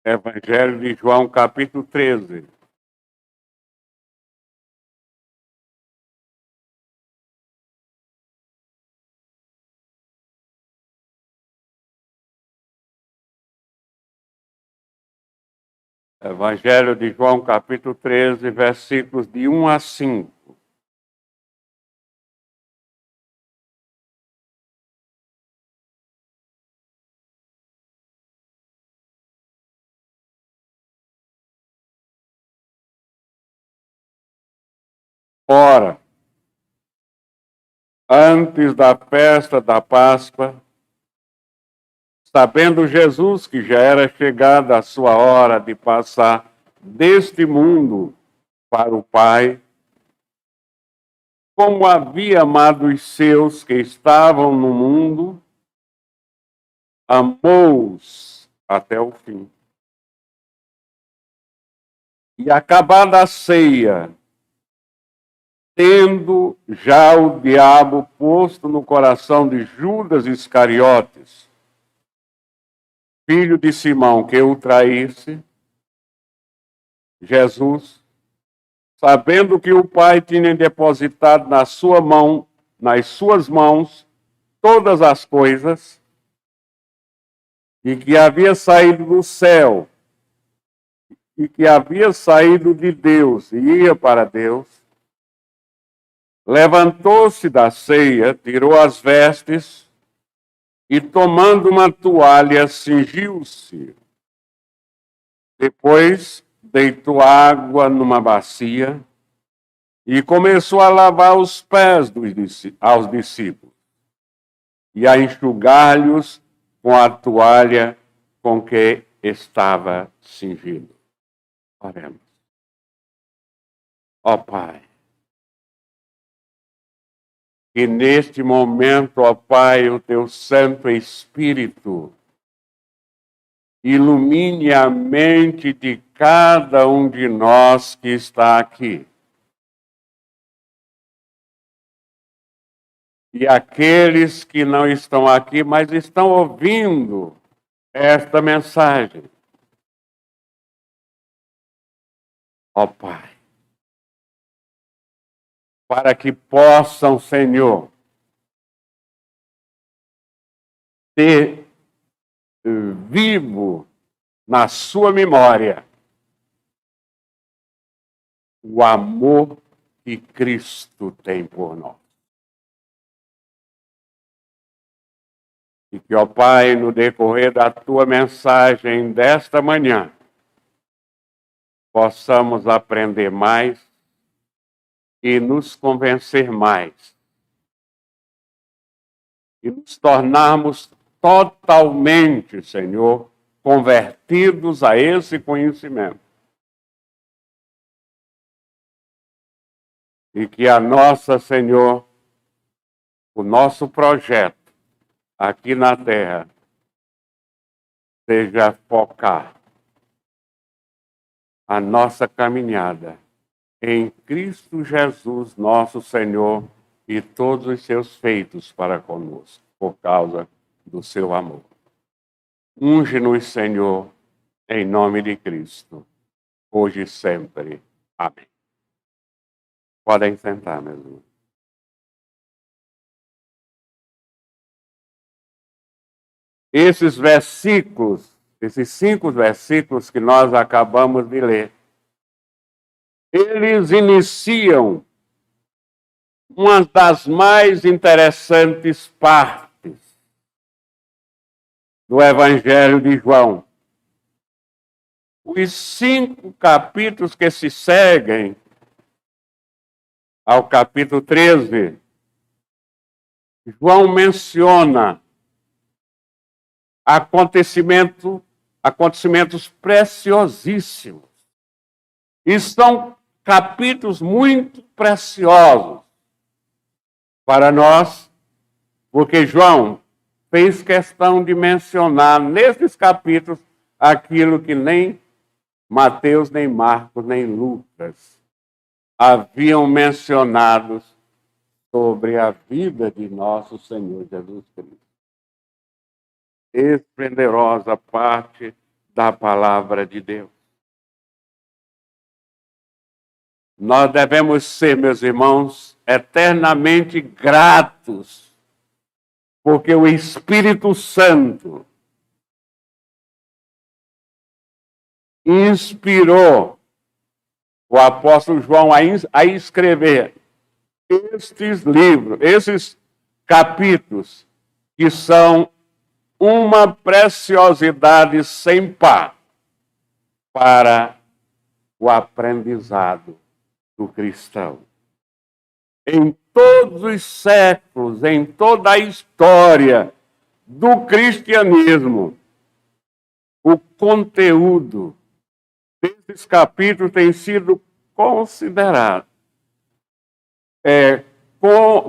Evangelho de João, capítulo 13. Evangelho de João, capítulo 13, versículos de 1 a 5. Ora, antes da festa da Páscoa, sabendo Jesus que já era chegada a sua hora de passar deste mundo para o Pai, como havia amado os seus que estavam no mundo, amou-os até o fim. E acabada a ceia, tendo já o diabo posto no coração de Judas Iscariotes, filho de Simão, que o traísse, Jesus, sabendo que o Pai tinha depositado nas suas mãos todas as coisas, e que havia saído do céu, e que havia saído de Deus e ia para Deus, levantou-se da ceia, tirou as vestes e, tomando uma toalha, cingiu-se. Depois, deitou água numa bacia e começou a lavar os pés aos discípulos e a enxugar-lhes com a toalha com que estava cingido. Oremos. Ó Pai, que neste momento, ó Pai, o teu Santo Espírito ilumine a mente de cada um de nós que está aqui. E aqueles que não estão aqui, mas estão ouvindo esta mensagem. Ó Pai, para que possam, Senhor, ter vivo na sua memória o amor que Cristo tem por nós. E que, ó Pai, no decorrer da tua mensagem desta manhã, possamos aprender mais e nos convencer mais. E nos tornarmos totalmente, Senhor, convertidos a esse conhecimento. E que a nossa, Senhor, o nosso projeto aqui na Terra seja focar a nossa caminhada em Cristo Jesus, nosso Senhor, e todos os seus feitos para conosco, por causa do seu amor. Unge-nos, Senhor, em nome de Cristo, hoje e sempre. Amém. Podem sentar, meus irmãos. Esses versículos, esses 5 versículos que nós acabamos de ler, eles iniciam uma das mais interessantes partes do Evangelho de João. Os 5 capítulos que se seguem ao capítulo 13, João menciona acontecimentos preciosíssimos. E são capítulos muito preciosos para nós, porque João fez questão de mencionar nesses capítulos aquilo que nem Mateus, nem Marcos, nem Lucas haviam mencionado sobre a vida de nosso Senhor Jesus Cristo. Esplendorosa parte da palavra de Deus. Nós devemos ser, meus irmãos, eternamente gratos, porque o Espírito Santo inspirou o apóstolo João a escrever estes livros, esses capítulos, que são uma preciosidade sem par para o aprendizado do cristão. Em todos os séculos, em toda a história do cristianismo, o conteúdo desses capítulos tem sido considerado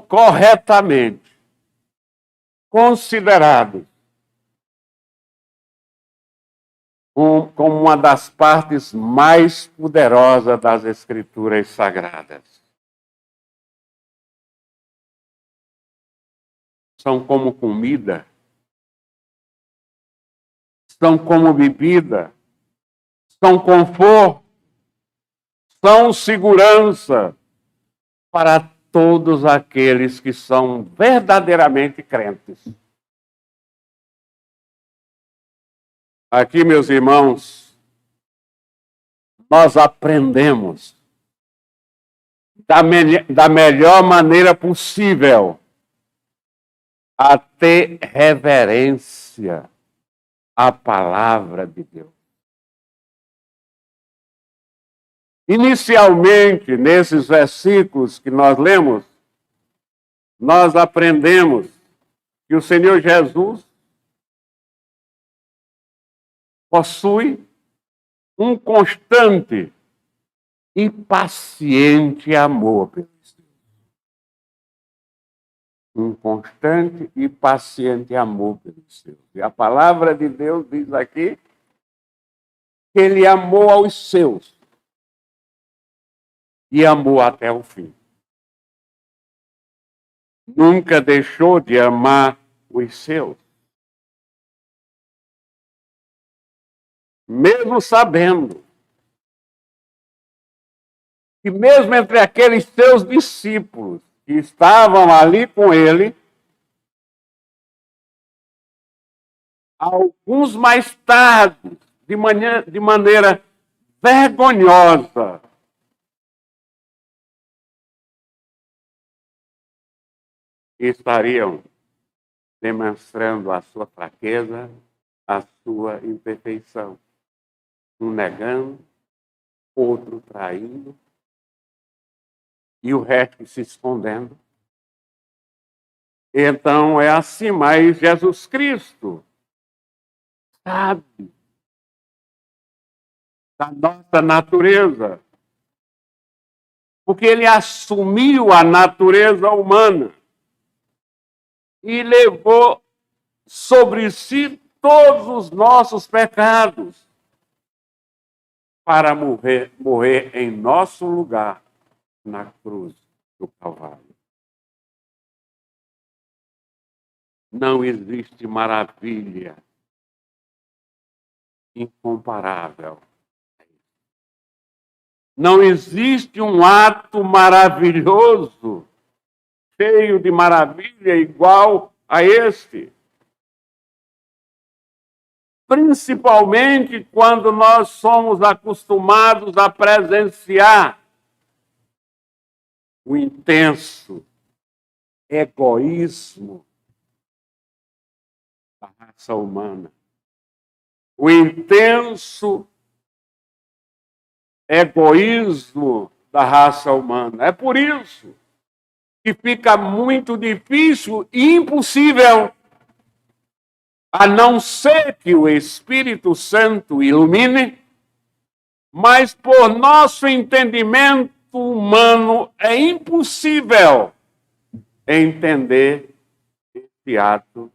corretamente considerado como uma das partes mais poderosas das Escrituras Sagradas. São como comida, são como bebida, são conforto, são segurança para todos aqueles que são verdadeiramente crentes. Aqui, meus irmãos, nós aprendemos da melhor maneira possível a ter reverência à palavra de Deus. Inicialmente, nesses versículos que nós lemos, nós aprendemos que o Senhor Jesus possui um constante e paciente amor pelos seus. Um constante e paciente amor pelos seus. E a palavra de Deus diz aqui que ele amou aos seus e amou até o fim. Nunca deixou de amar os seus. Mesmo sabendo que mesmo entre aqueles seus discípulos que estavam ali com ele, alguns mais tarde, de maneira vergonhosa, estariam demonstrando a sua fraqueza, a sua imperfeição. Um negando, outro traindo, e o resto se escondendo. Então é assim, mas Jesus Cristo sabe da nossa natureza, porque ele assumiu a natureza humana e levou sobre si todos os nossos pecados para morrer em nosso lugar na cruz do Calvário. Não existe maravilha incomparável. Não existe um ato maravilhoso, cheio de maravilha, igual a este. Principalmente quando nós somos acostumados a presenciar o intenso egoísmo da raça humana. O intenso egoísmo da raça humana. É por isso que fica muito difícil e impossível, a não ser que o Espírito Santo ilumine, mas por nosso entendimento humano é impossível entender esse ato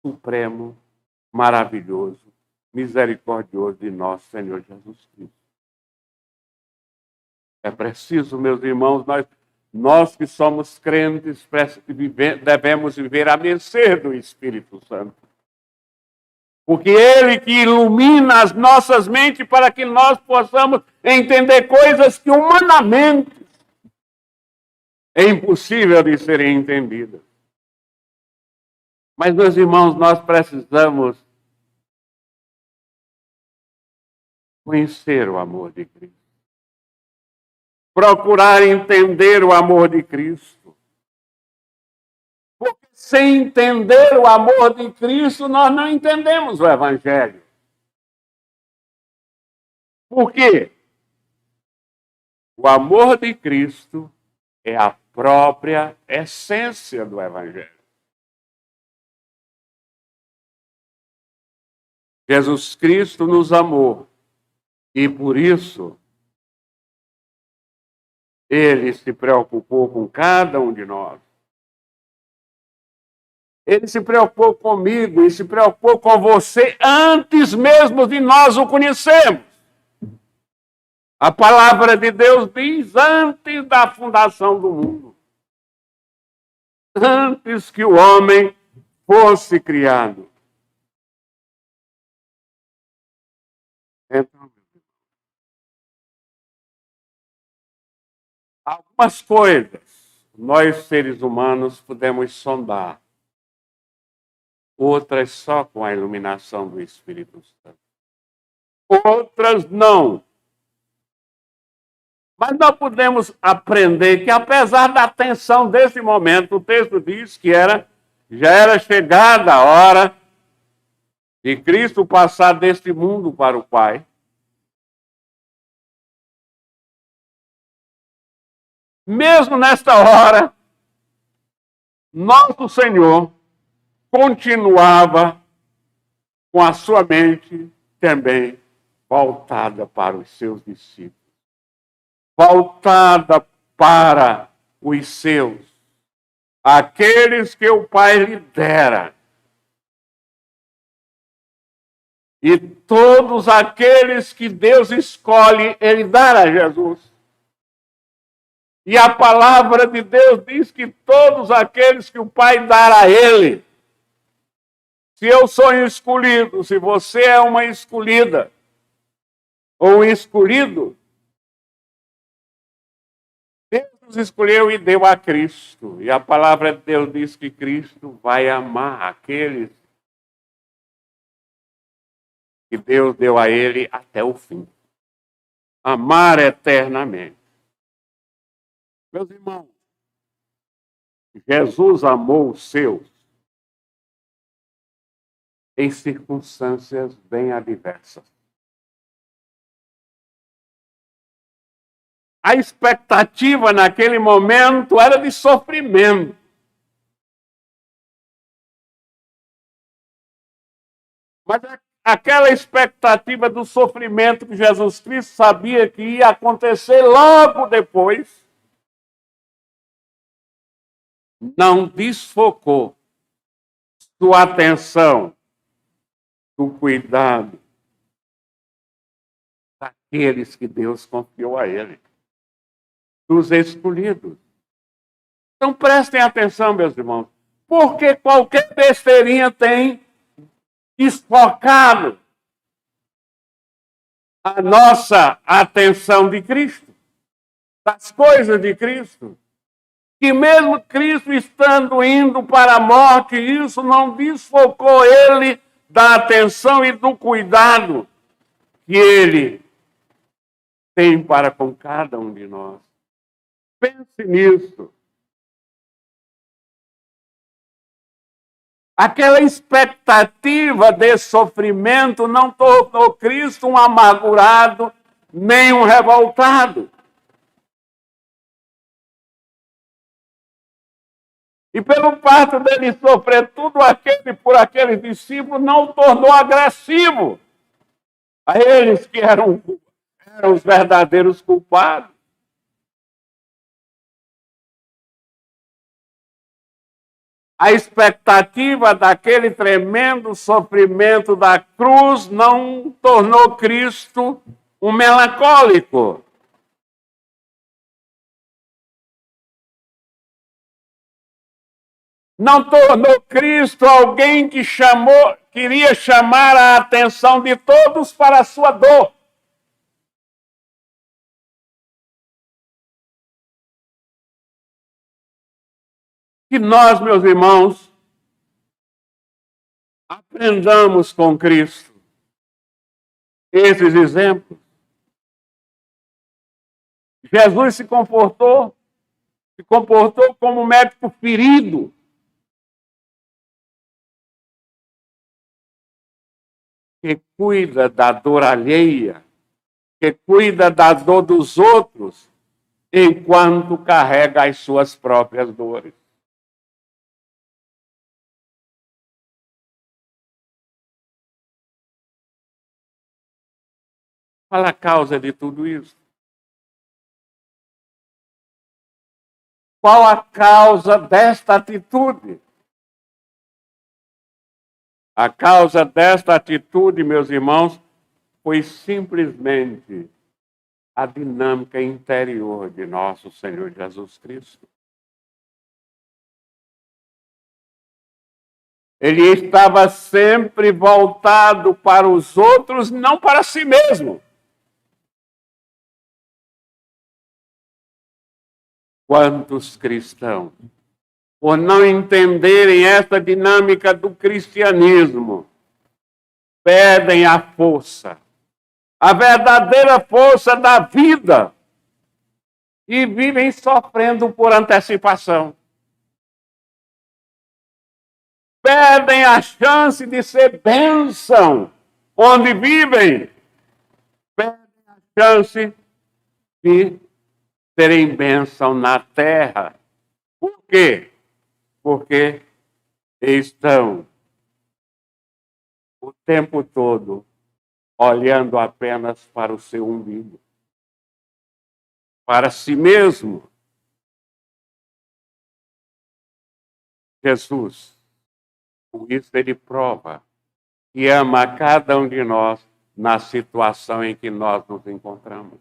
supremo, maravilhoso, misericordioso de nosso Senhor Jesus Cristo. É preciso, meus irmãos, nós que somos crentes, devemos viver à mercê do Espírito Santo. Porque Ele que ilumina as nossas mentes para que nós possamos entender coisas que humanamente é impossível de serem entendidas. Mas, meus irmãos, nós precisamos conhecer o amor de Cristo. Procurar entender o amor de Cristo. Porque sem entender o amor de Cristo, nós não entendemos o Evangelho. Por quê? O amor de Cristo é a própria essência do Evangelho. Jesus Cristo nos amou e por isso Ele se preocupou com cada um de nós. Ele se preocupou comigo e se preocupou com você antes mesmo de nós o conhecermos. A palavra de Deus diz antes da fundação do mundo. Antes que o homem fosse criado. Então, algumas coisas nós, seres humanos, podemos sondar. Outras só com a iluminação do Espírito Santo. Outras não. Mas nós podemos aprender que, apesar da tensão desse momento, o texto diz que já era chegada a hora de Cristo passar deste mundo para o Pai. Mesmo nesta hora, nosso Senhor continuava com a sua mente também voltada para os seus discípulos. Voltada para os seus, aqueles que o Pai lhe dera. E todos aqueles que Deus escolhe, Ele dará a Jesus. E a palavra de Deus diz que todos aqueles que o Pai dará a Ele, se eu sou um escolhido, se você é uma escolhida, ou um escolhido, Deus nos escolheu e deu a Cristo. E a palavra de Deus diz que Cristo vai amar aqueles que Deus deu a Ele até o fim. Amar eternamente. Meus irmãos, Jesus amou os seus em circunstâncias bem adversas. A expectativa naquele momento era de sofrimento. Mas aquela expectativa do sofrimento que Jesus Cristo sabia que ia acontecer logo depois, não desfocou sua atenção do cuidado daqueles que Deus confiou a ele, dos escolhidos. Então prestem atenção, meus irmãos, porque qualquer besteirinha tem desfocado a nossa atenção de Cristo, das coisas de Cristo. Que mesmo Cristo estando indo para a morte, isso não desfocou ele da atenção e do cuidado que ele tem para com cada um de nós. Pense nisso. Aquela expectativa de sofrimento não tornou Cristo um amargurado, nem um revoltado. E pelo fato dele sofrer tudo por aqueles discípulos, não o tornou agressivo a eles que eram os verdadeiros culpados. A expectativa daquele tremendo sofrimento da cruz não tornou Cristo um melancólico. Não tornou Cristo alguém que queria chamar a atenção de todos para a sua dor. Que nós, meus irmãos, aprendamos com Cristo esses exemplos. Jesus se comportou como um médico ferido. Que cuida da dor alheia, que cuida da dor dos outros, enquanto carrega as suas próprias dores. Qual a causa de tudo isso? Qual a causa desta atitude? A causa desta atitude, meus irmãos, foi simplesmente a dinâmica interior de nosso Senhor Jesus Cristo. Ele estava sempre voltado para os outros, não para si mesmo. Quantos cristãos, por não entenderem essa dinâmica do cristianismo, perdem a força, a verdadeira força da vida, e vivem sofrendo por antecipação. Perdem a chance de ser bênção onde vivem. Perdem a chance de serem bênção na terra. Por quê? Porque estão o tempo todo olhando apenas para o seu umbigo, para si mesmo. Jesus, com isso ele prova que ama cada um de nós na situação em que nós nos encontramos.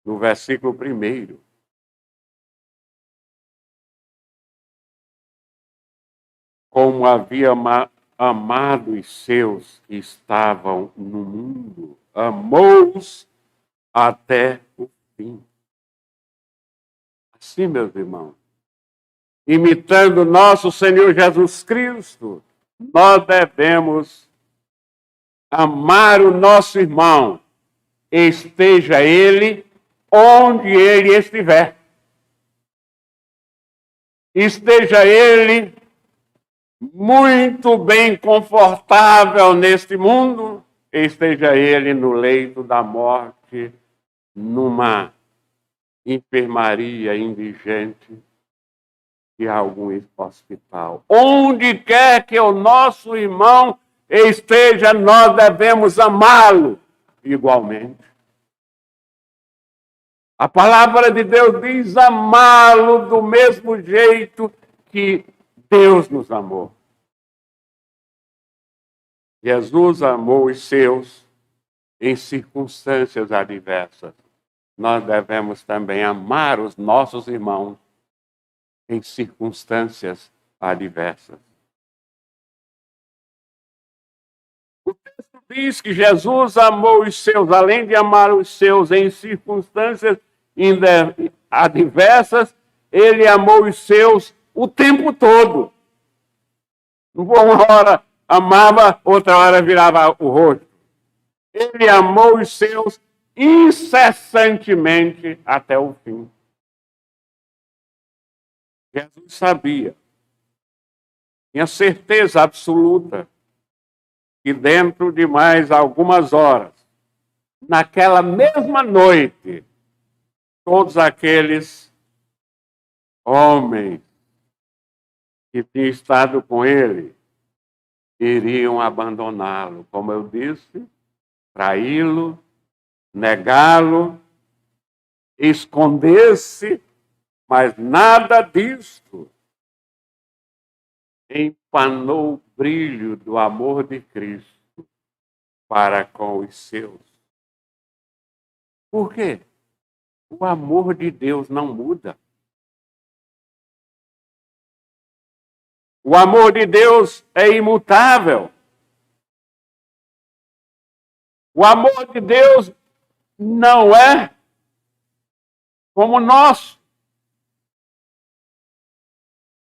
No versículo 1, como havia amado os seus que estavam no mundo, amou-os até o fim. Assim, meus irmãos, imitando nosso Senhor Jesus Cristo, nós devemos amar o nosso irmão, esteja ele onde ele estiver. Esteja ele muito bem confortável neste mundo, esteja ele no leito da morte, numa enfermaria indigente de algum hospital. Onde quer que o nosso irmão esteja, nós devemos amá-lo igualmente. A palavra de Deus diz amá-lo do mesmo jeito que Deus nos amou. Jesus amou os seus em circunstâncias adversas. Nós devemos também amar os nossos irmãos em circunstâncias adversas. O texto diz que Jesus amou os seus, além de amar os seus em circunstâncias adversas, ele amou os seus o tempo todo. Uma hora amava, outra hora virava o rosto. Ele amou os seus incessantemente até o fim. Jesus sabia, tinha certeza absoluta, que dentro de mais algumas horas, naquela mesma noite, todos aqueles homens que tinham estado com ele iriam abandoná-lo, como eu disse, traí-lo, negá-lo, esconder-se, mas nada disto empanou o brilho do amor de Cristo para com os seus. Por quê? O amor de Deus não muda. O amor de Deus é imutável. O amor de Deus não é como o nosso,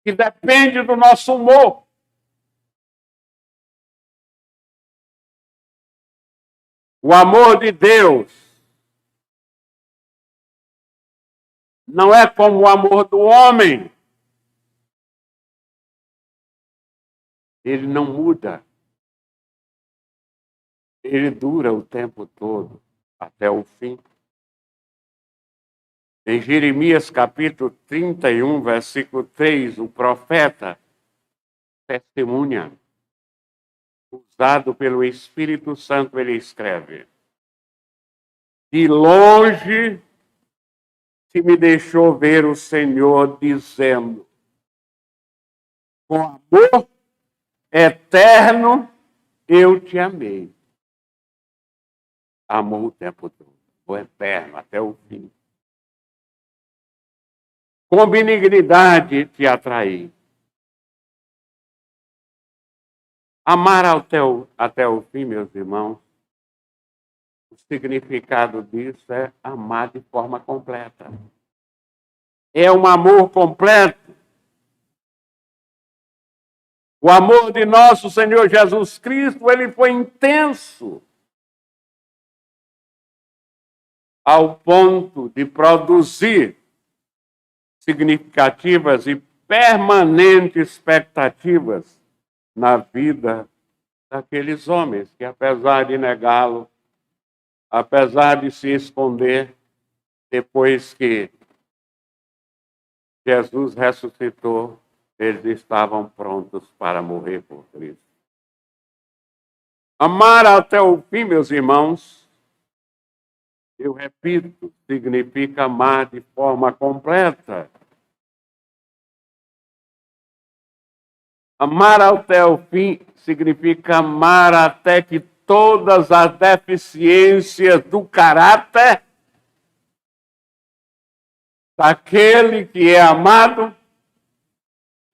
que depende do nosso humor. O amor de Deus não é como o amor do homem. Ele não muda. Ele dura o tempo todo, até o fim. Em Jeremias capítulo 31, versículo 3, o profeta testemunha, usado pelo Espírito Santo, ele escreve: de longe se me deixou ver o Senhor dizendo, com amor eterno eu te amei. Amou o tempo todo, o eterno, até o fim. Com benignidade te atraí. Amar até o fim, meus irmãos, o significado disso é amar de forma completa. É um amor completo. O amor de nosso Senhor Jesus Cristo, ele foi intenso, ao ponto de produzir significativas e permanentes expectativas na vida daqueles homens que, apesar de negá-lo, apesar de se esconder, depois que Jesus ressuscitou, eles estavam prontos para morrer por Cristo. Amar até o fim, meus irmãos, eu repito, significa amar de forma completa. Amar até o fim significa amar até que todas as deficiências do caráter daquele que é amado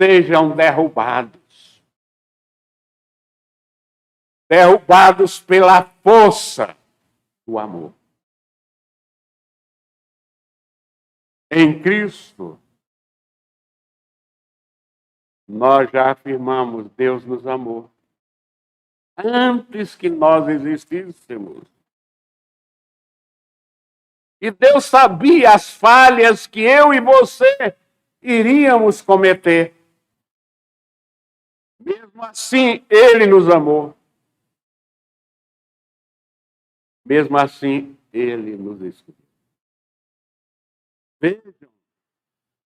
sejam derrubados. Derrubados pela força do amor. Em Cristo, nós já afirmamos, Deus nos amou. Antes que nós existíssemos. E Deus sabia as falhas que eu e você iríamos cometer. Mesmo assim, Ele nos amou. Mesmo assim, Ele nos escolheu. Vejam,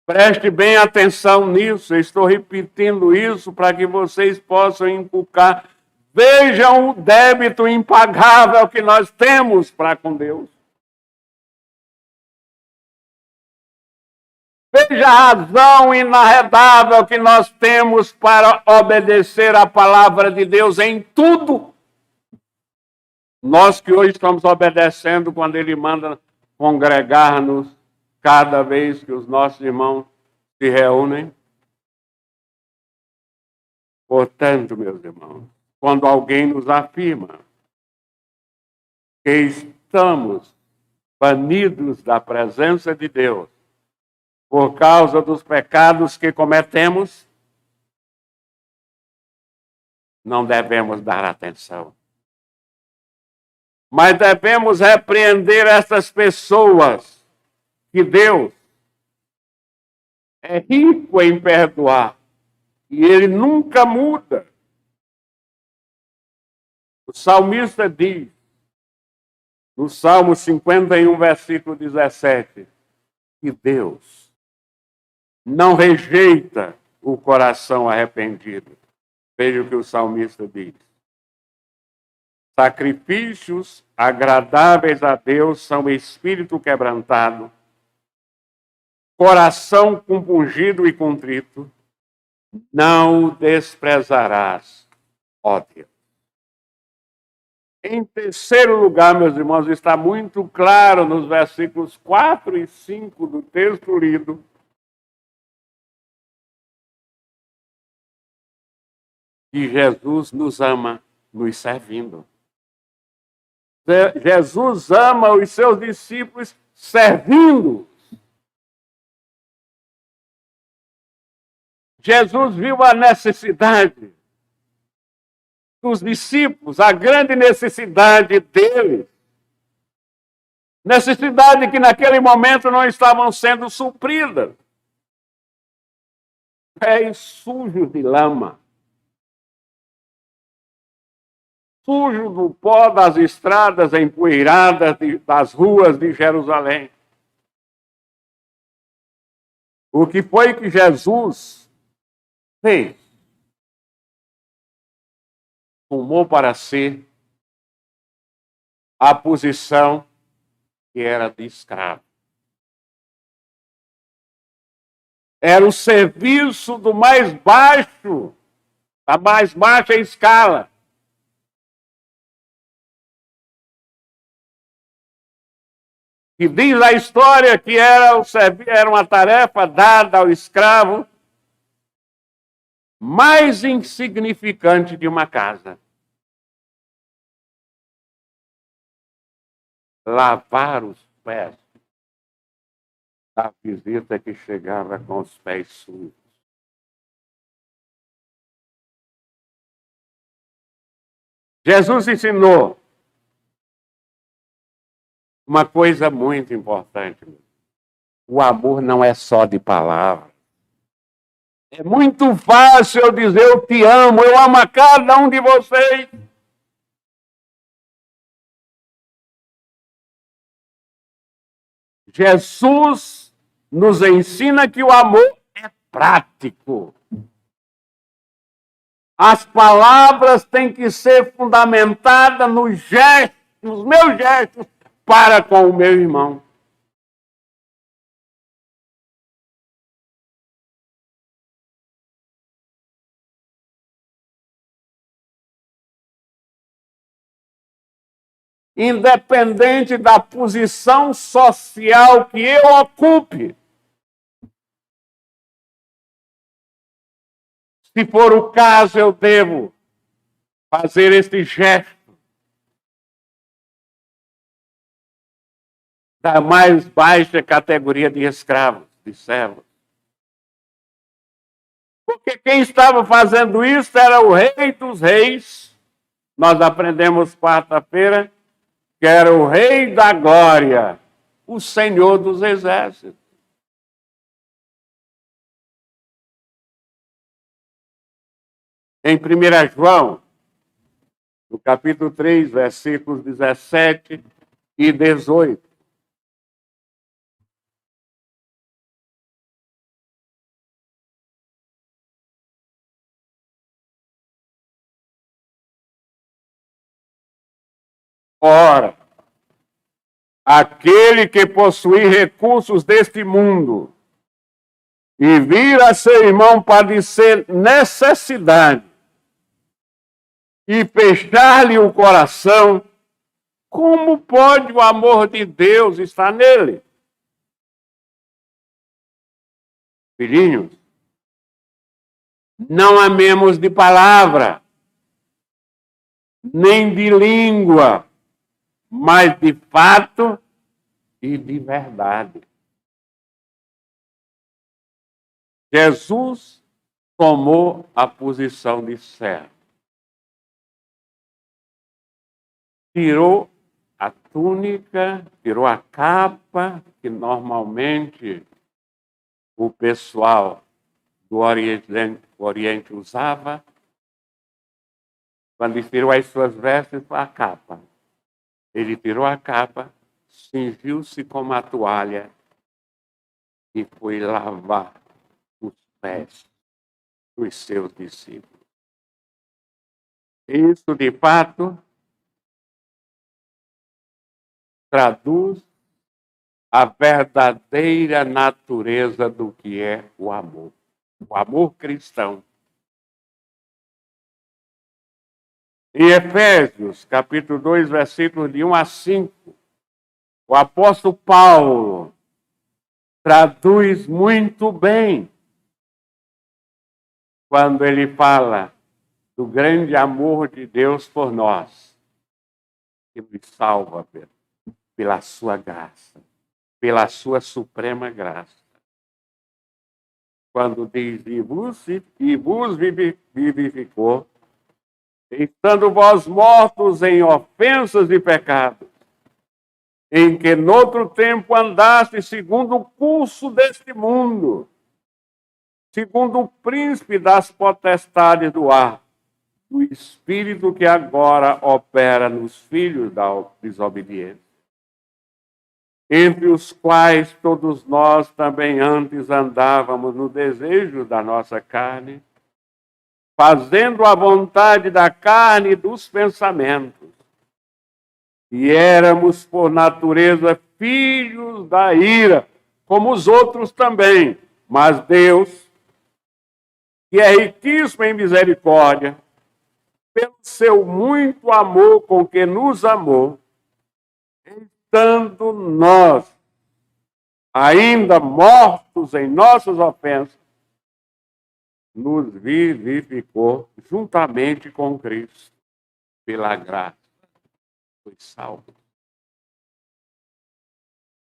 preste bem atenção nisso. Eu estou repetindo isso para que vocês possam inculcar. Vejam o débito impagável que nós temos para com Deus. Veja a razão inarredável que nós temos para obedecer a palavra de Deus em tudo. Nós que hoje estamos obedecendo quando Ele manda congregar-nos cada vez que os nossos irmãos se reúnem. Portanto, meus irmãos, quando alguém nos afirma que estamos banidos da presença de Deus por causa dos pecados que cometemos, não devemos dar atenção. Mas devemos repreender essas pessoas que Deus é rico em perdoar e Ele nunca muda. O salmista diz, no Salmo 51, versículo 17, que Deus não rejeita o coração arrependido. Veja o que o salmista diz. Sacrifícios agradáveis a Deus são espírito quebrantado, coração compungido e contrito, não o desprezarás, ó Deus. Em terceiro lugar, meus irmãos, está muito claro nos versículos 4 e 5 do texto lido, que Jesus nos ama nos servindo. Jesus ama os seus discípulos servindo. Jesus viu a necessidade dos discípulos, a grande necessidade deles. Necessidade que naquele momento não estavam sendo supridas. Pés sujos de lama. Sujos do pó das estradas empoeiradas das ruas de Jerusalém. O que foi que Jesus fez? Tomou para si a posição que era de escravo. Era o serviço do mais baixo, da mais baixa escala. Que diz a história que era uma tarefa dada ao escravo mais insignificante de uma casa. Lavar os pés da visita que chegava com os pés sujos. Jesus ensinou uma coisa muito importante. O amor não é só de palavra. É muito fácil eu dizer eu te amo, eu amo a cada um de vocês. Jesus nos ensina que o amor é prático. As palavras têm que ser fundamentadas nos gestos, nos meus gestos, para com o meu irmão. Independente da posição social que eu ocupe. Se for o caso, eu devo fazer este gesto da mais baixa categoria de escravos, de servos. Porque quem estava fazendo isso era o Rei dos Reis. Nós aprendemos quarta-feira que era o Rei da Glória, o Senhor dos Exércitos. Em 1 João, no capítulo 3, versículos 17 e 18. Ora, aquele que possui recursos deste mundo e vir a seu irmão padecer necessidade e fechar-lhe o coração, como pode o amor de Deus estar nele? Filhinhos, não amemos de palavra, nem de língua, mas de fato e de verdade. Jesus tomou a posição de servo. Tirou a túnica, tirou a capa, que normalmente o pessoal do Oriente usava. Quando ele tirou as suas vestes, a capa. Ele tirou a capa, cingiu-se com uma toalha e foi lavar os pés dos seus discípulos. Isso, de fato, traduz a verdadeira natureza do que é o amor cristão. Em Efésios, capítulo 2, versículos de 1 a 5, o apóstolo Paulo traduz muito bem quando ele fala do grande amor de Deus por nós, que nos salva pela sua graça, pela sua suprema graça. Quando diz, e vos vivificou, estando vós mortos em ofensas e pecados, em que noutro tempo andaste segundo o curso deste mundo, segundo o príncipe das potestades do ar, do espírito que agora opera nos filhos da desobediência, entre os quais todos nós também antes andávamos no desejo da nossa carne, fazendo a vontade da carne e dos pensamentos. E éramos, por natureza, filhos da ira, como os outros também. Mas Deus, que é riquíssimo em misericórdia, pelo seu muito amor com que nos amou, estando nós ainda mortos em nossas ofensas, nos vivificou juntamente com Cristo. Pela graça, foi salvo.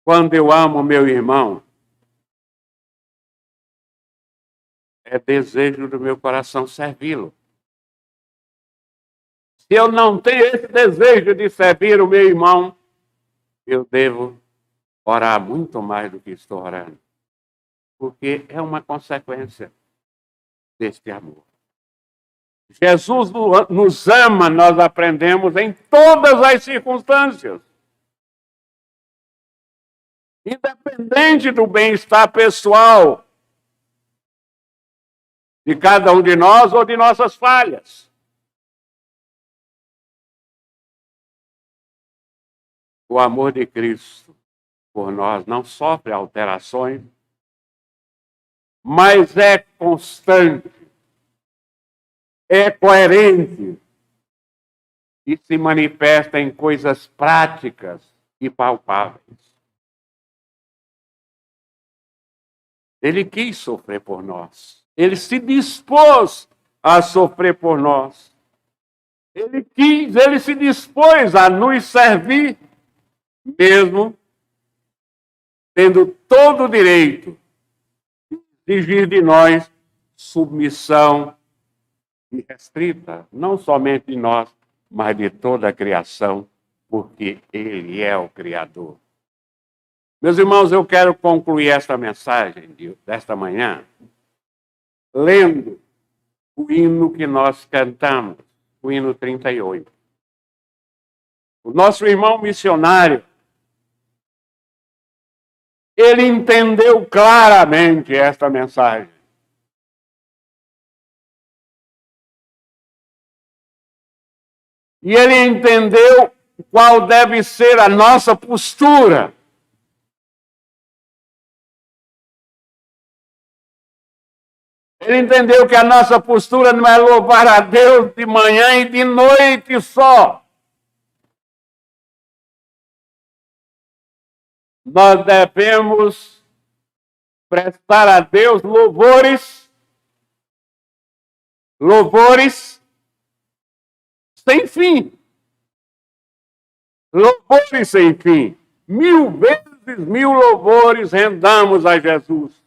Quando eu amo meu irmão, é desejo do meu coração servi-lo. Se eu não tenho esse desejo de servir o meu irmão, eu devo orar muito mais do que estou orando. Porque é uma consequência deste amor. Jesus nos ama, nós aprendemos em todas as circunstâncias. Independente do bem-estar pessoal de cada um de nós ou de nossas falhas. O amor de Cristo por nós não sofre alterações, mas é constante, é coerente e se manifesta em coisas práticas e palpáveis. Ele quis sofrer por nós. Ele se dispôs a sofrer por nós. Ele se dispôs a nos servir, mesmo tendo todo o direito de exigir de nós submissão irrestrita, não somente de nós, mas de toda a criação, porque Ele é o Criador. Meus irmãos, eu quero concluir esta mensagem desta manhã lendo o hino que nós cantamos, o hino 38. O nosso irmão missionário, ele entendeu claramente esta mensagem. E ele entendeu qual deve ser a nossa postura. Ele entendeu que a nossa postura não é louvar a Deus de manhã e de noite só. Nós devemos prestar a Deus louvores sem fim. Louvores sem fim. 1000 vezes 1000 louvores rendamos a Jesus,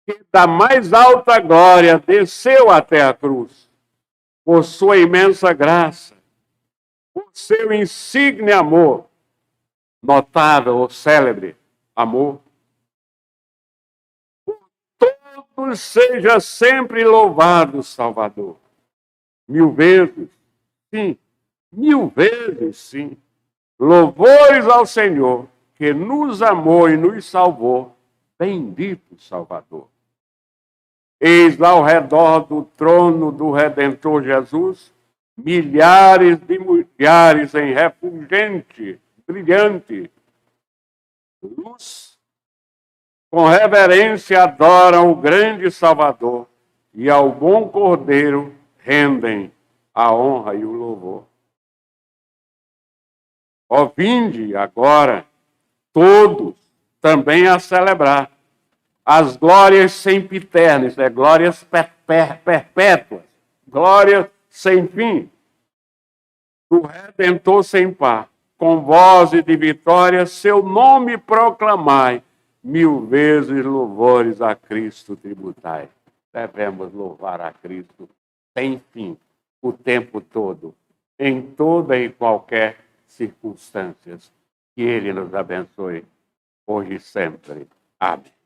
que da mais alta glória desceu até a cruz, por sua imensa graça, por seu insigne amor, notável ou célebre amor. Por todos seja sempre louvado, Salvador. 1000 vezes, sim. 1000 vezes, sim. Louvores ao Senhor, que nos amou e nos salvou. Bendito Salvador. Eis ao redor do trono do Redentor Jesus, milhares de mulheres em refulgente, brilhante luz, com reverência adoram o grande Salvador e ao bom Cordeiro rendem a honra e o louvor. Ó, vinde agora todos também a celebrar as glórias sempiternas, glórias perpétuas glória sem fim, do Redentor sem par, com vozes de vitória, seu nome proclamai, 1000 vezes louvores a Cristo tributai. Devemos louvar a Cristo sem fim, o tempo todo, em toda e qualquer circunstâncias. Que Ele nos abençoe, hoje e sempre. Amém.